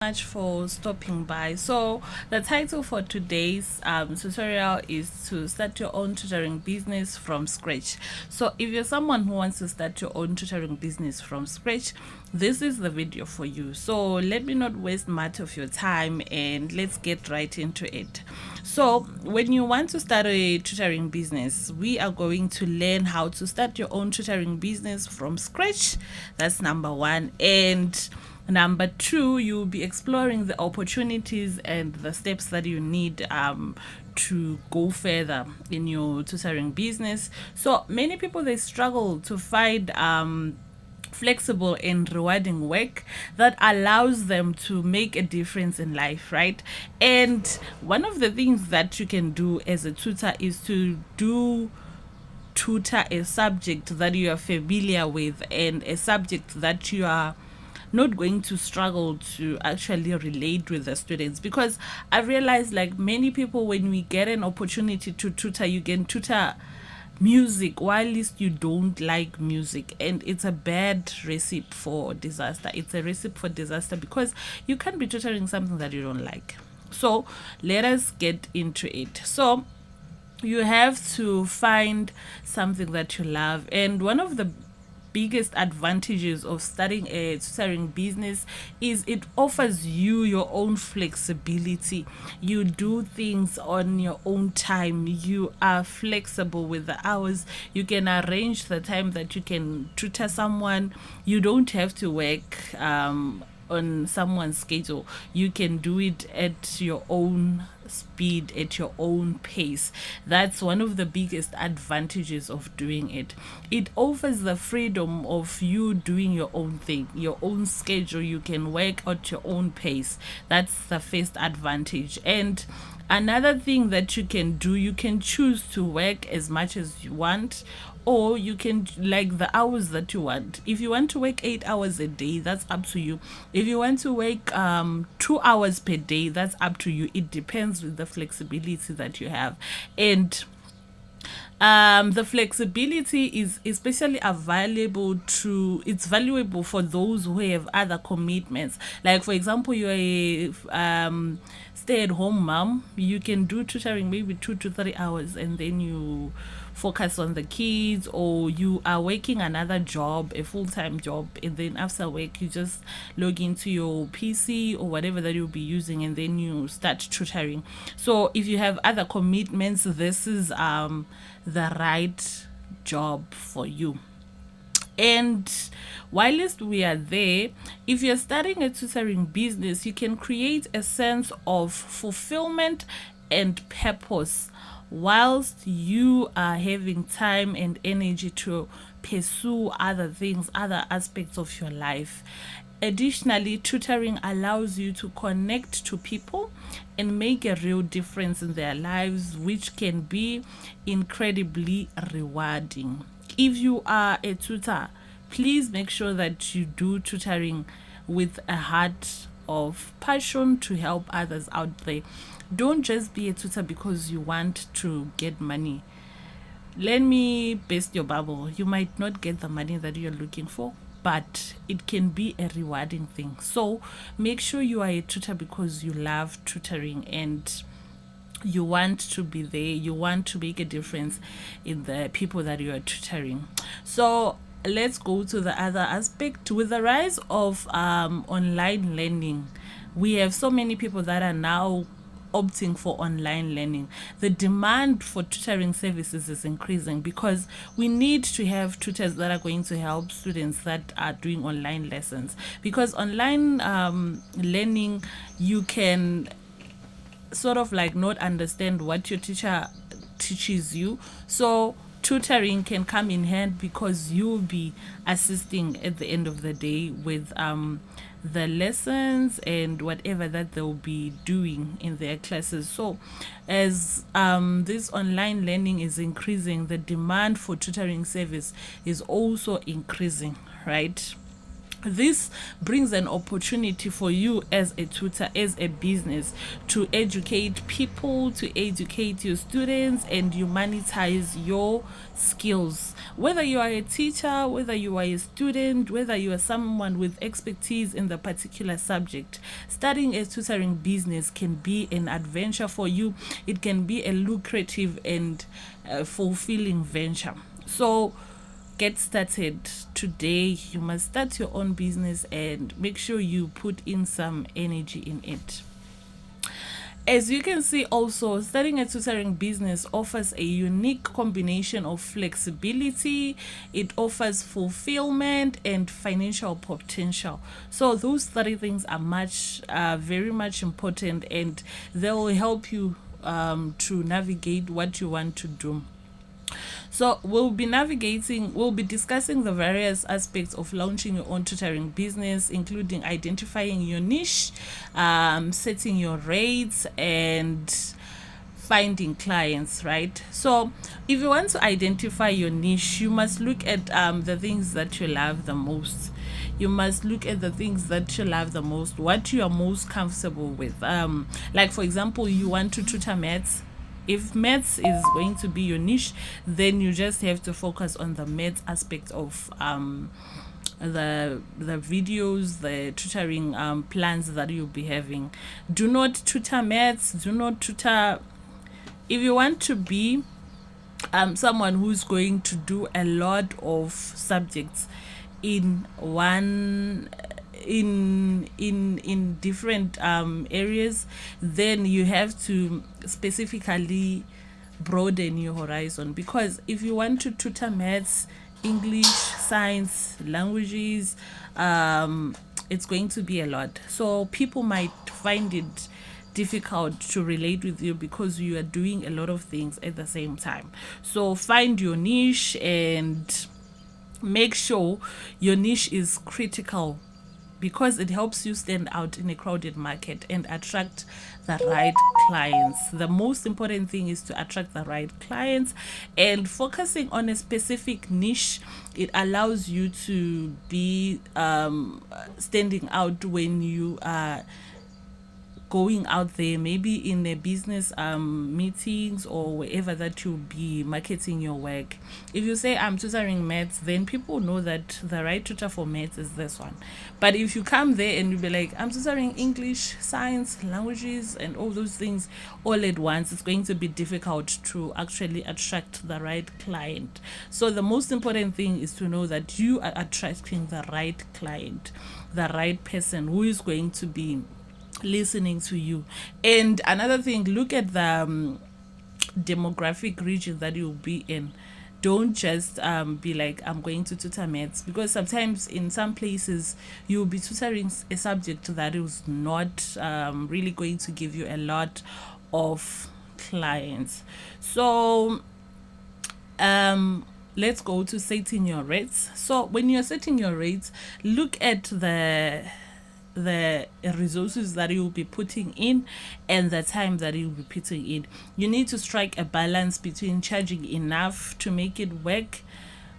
Much for stopping by. So the title for today's tutorial is to start your own tutoring business from scratch. So if you're someone who wants to start your own tutoring business from scratch, this is the video for you. So let me not waste much of your time and let's get right into it. So when you want to start a tutoring business, we are going to learn how to start your own tutoring business from scratch. That's number one. And number two, you'll be exploring the opportunities and the steps that you need to go further in your tutoring business. So many people, they struggle to find flexible and rewarding work that allows them to make a difference in life, right? And one of the things that you can do as a tutor is to tutor a subject that you are familiar with and a subject that you are not going to struggle to actually relate with the students. Because I realize, like many people, when we get an opportunity to tutor, you can tutor music while least you don't like music, and it's a bad recipe for disaster. It's a recipe for disaster because you can't be tutoring something that you don't like. So let us get into it. So you have to find something that you love, and one of the biggest advantages of starting a tutoring business is it offers you your own flexibility. You do things on your own time. You are flexible with the hours. You can arrange the time that you can tutor someone. You don't have to work on someone's schedule. You can do it at your own speed, at your own pace. That's one of the biggest advantages of doing it. It offers the freedom of you doing your own thing, your own schedule. You can work at your own pace. That's the first advantage. And another thing that you can do, you can choose to work as much as you want, or you can like the hours that you want. If you want to work 8 hours a day, that's up to you. If you want to work 2 hours per day, that's up to you. It depends with the flexibility that you have. And the flexibility is especially available to it's valuable for those who have other commitments. Like for example, you're a stay-at-home mom. You can do tutoring maybe 2 to 3 hours, and then you focus on the kids. Or you are working another job, a full-time job, and then after work you just log into your PC or whatever that you'll be using, and then you start tutoring. So if you have other commitments, this is the right job for you. And whilst we are there, if you're starting a tutoring business, you can create a sense of fulfillment and purpose whilst you are having time and energy to pursue other things, other aspects of your life. Additionally, tutoring allows you to connect to people and make a real difference in their lives, which can be incredibly rewarding. If you are a tutor, please make sure that you do tutoring with a heart of passion to help others out there. Don't just be a tutor because you want to get money. Let me burst your bubble. You might not get the money that you're looking for, but it can be a rewarding thing. So make sure you are a tutor because you love tutoring and you want to be there. You want to make a difference in the people that you are tutoring. So let's go to the other aspect. With the rise of online learning, we have so many people that are now opting for online learning. The demand for tutoring services is increasing because we need to have tutors that are going to help students that are doing online lessons. Because online learning, you can sort of like not understand what your teacher teaches you. So tutoring can come in hand because you'll be assisting at the end of the day with the lessons and whatever that they'll be doing in their classes. So as this online learning is increasing, the demand for tutoring service is also increasing, right? This brings an opportunity for you as a tutor, as a business, to educate people, to educate your students, and you monetize your skills whether you are a teacher, whether you are a student, whether you are someone with expertise in the particular subject, starting a tutoring business can be an adventure for you. It can be a lucrative and fulfilling venture. So get started today. You must start your own business and make sure you put in some energy in it. As you can see, also, starting a tutoring business offers a unique combination of flexibility, it offers fulfillment and financial potential. So those three things are very much important, and they will help you to navigate what you want to do. So we'll be discussing the various aspects of launching your own tutoring business, including identifying your niche, setting your rates, and finding clients, right? So if you want to identify your niche, you must look at the things that you love the most. You must look at the things that you love the most, what you are most comfortable with. Like, for example, you want to tutor maths. If maths is going to be your niche, then you just have to focus on the maths aspect of the videos, the tutoring plans that you'll be having. Do not tutor maths. Do not tutor. If you want to be someone who's going to do a lot of subjects in one in different areas, then you have to specifically broaden your horizon. Because if you want to tutor maths, English, science, languages, it's going to be a lot. So people might find it difficult to relate with you because you are doing a lot of things at the same time. So find your niche and make sure your niche is critical, because it helps you stand out in a crowded market and attract the right clients. The most important thing is to attract the right clients, and focusing on a specific niche, it allows you to be standing out when you are going out there, maybe in a business meetings or wherever that you'll be marketing your work. If you say I'm tutoring maths, then people know that the right tutor for maths is this one. But if you come there and you be like, I'm tutoring English, science, languages, and all those things all at once, it's going to be difficult to actually attract the right client. So the most important thing is to know that you are attracting the right client, the right person who is going to be listening to you. And another thing, look at the demographic region that you'll be in. Don't just be like, I'm going to tutor maths, because sometimes in some places you'll be tutoring a subject that is not really going to give you a lot of clients. So let's go to setting your rates. So when you're setting your rates, look at the resources that you'll be putting in and the time that you'll be putting in. You need to strike a balance between charging enough to make it work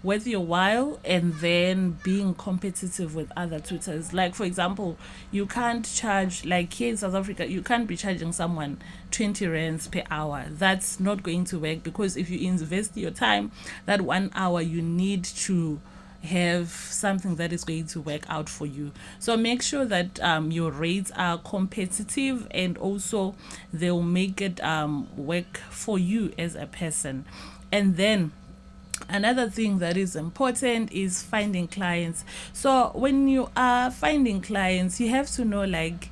worth your while and then being competitive with other tutors. Like, for example, you can't charge, like here in South Africa, you can't be charging someone 20 rands per hour. That's not going to work, because if you invest your time, that 1 hour, you need to have something that is going to work out for you. So make sure that your rates are competitive, and also they'll make it work for you as a person. And then another thing that is important is finding clients. So when you are finding clients, you have to know, like,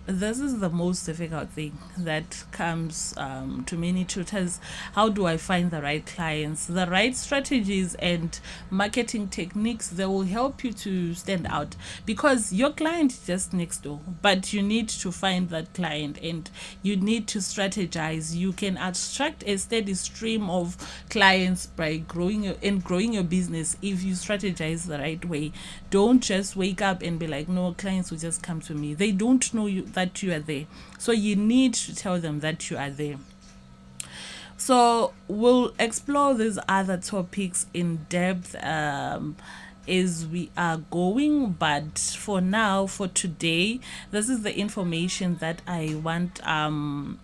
this is the most difficult thing that comes to many tutors. How do I find the right clients? The right strategies and marketing techniques, they will help you to stand out, because your client is just next door, but you need to find that client and you need to strategize. You can attract a steady stream of clients by growing your business if you strategize the right way. Don't just wake up and be like, no, clients will just come to me. They don't know that you are there, so you need to tell them that you are there. So we'll explore these other topics in depth as we are going. But for now, for today, this is the information that I want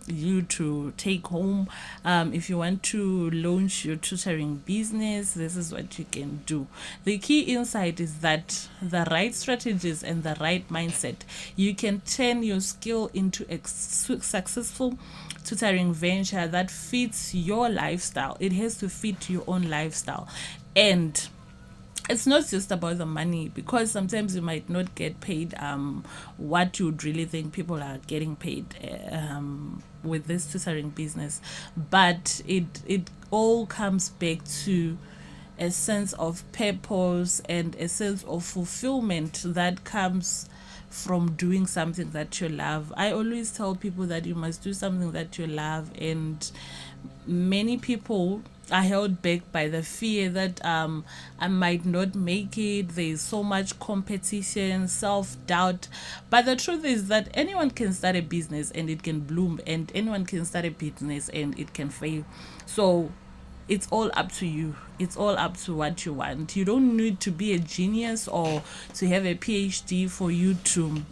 you to take home. If you want to launch your tutoring business, this is what you can do. The key insight is that the right strategies and the right mindset, you can turn your skill into a successful tutoring venture that fits your lifestyle. It has to fit your own lifestyle. And it's not just about the money, because sometimes you might not get paid what you would really think people are getting paid with this tutoring business. But it all comes back to a sense of purpose and a sense of fulfillment that comes from doing something that you love. I always tell people that you must do something that you love, and many people are held back by the fear that I might not make it. There's so much competition, self-doubt. But the truth is that anyone can start a business and it can bloom, and anyone can start a business and it can fail. So it's all up to you. It's all up to what you want. You don't need to be a genius or to have a PhD for you to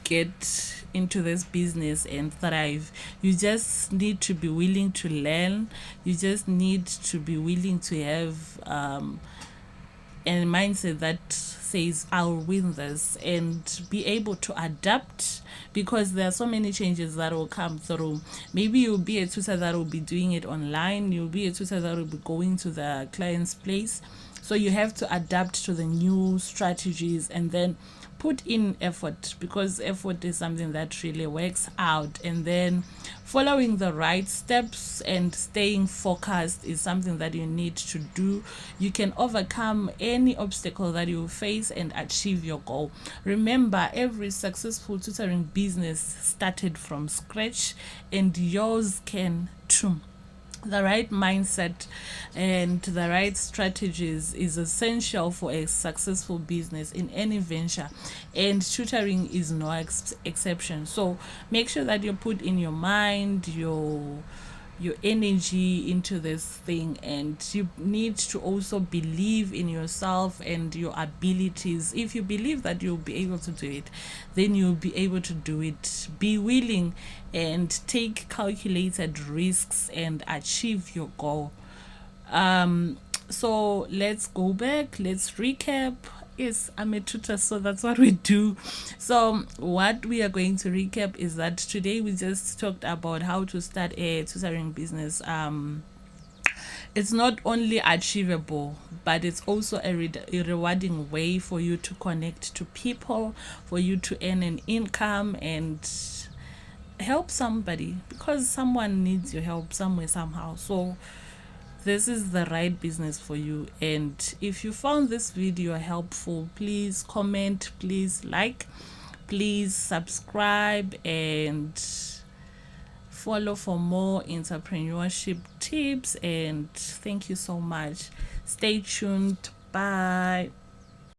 get into this business and thrive. You just need to be willing to learn. You just need to be willing to have a mindset that says I'll win this, and be able to adapt, because there are so many changes that will come through. Maybe you'll be a tutor that will be doing it online, you'll be a tutor that will be going to the client's place, so you have to adapt to the new strategies and then put in effort, because effort is something that really works out. And then following the right steps and staying focused is something that you need to do. You can overcome any obstacle that you face and achieve your goal. Remember, every successful tutoring business started from scratch, and yours can too. The right mindset and the right strategies is essential for a successful business in any venture, and tutoring is no exception. So make sure that you put in your mind, your energy into this thing, and you need to also believe in yourself and your abilities. If you believe that you'll be able to do it, then you'll be able to do it. Be willing and take calculated risks and achieve your goal. So let's go back, let's recap. Yes, I'm a tutor, so that's what we do. So what we are going to recap is that today we just talked about how to start a tutoring business. It's not only achievable, but it's also a rewarding way for you to connect to people, for you to earn an income and help somebody, because someone needs your help somewhere, somehow. So this is the right business for you. And if you found this video helpful, please comment, please like, please subscribe, and follow for more entrepreneurship tips. And thank you so much. Stay tuned. Bye.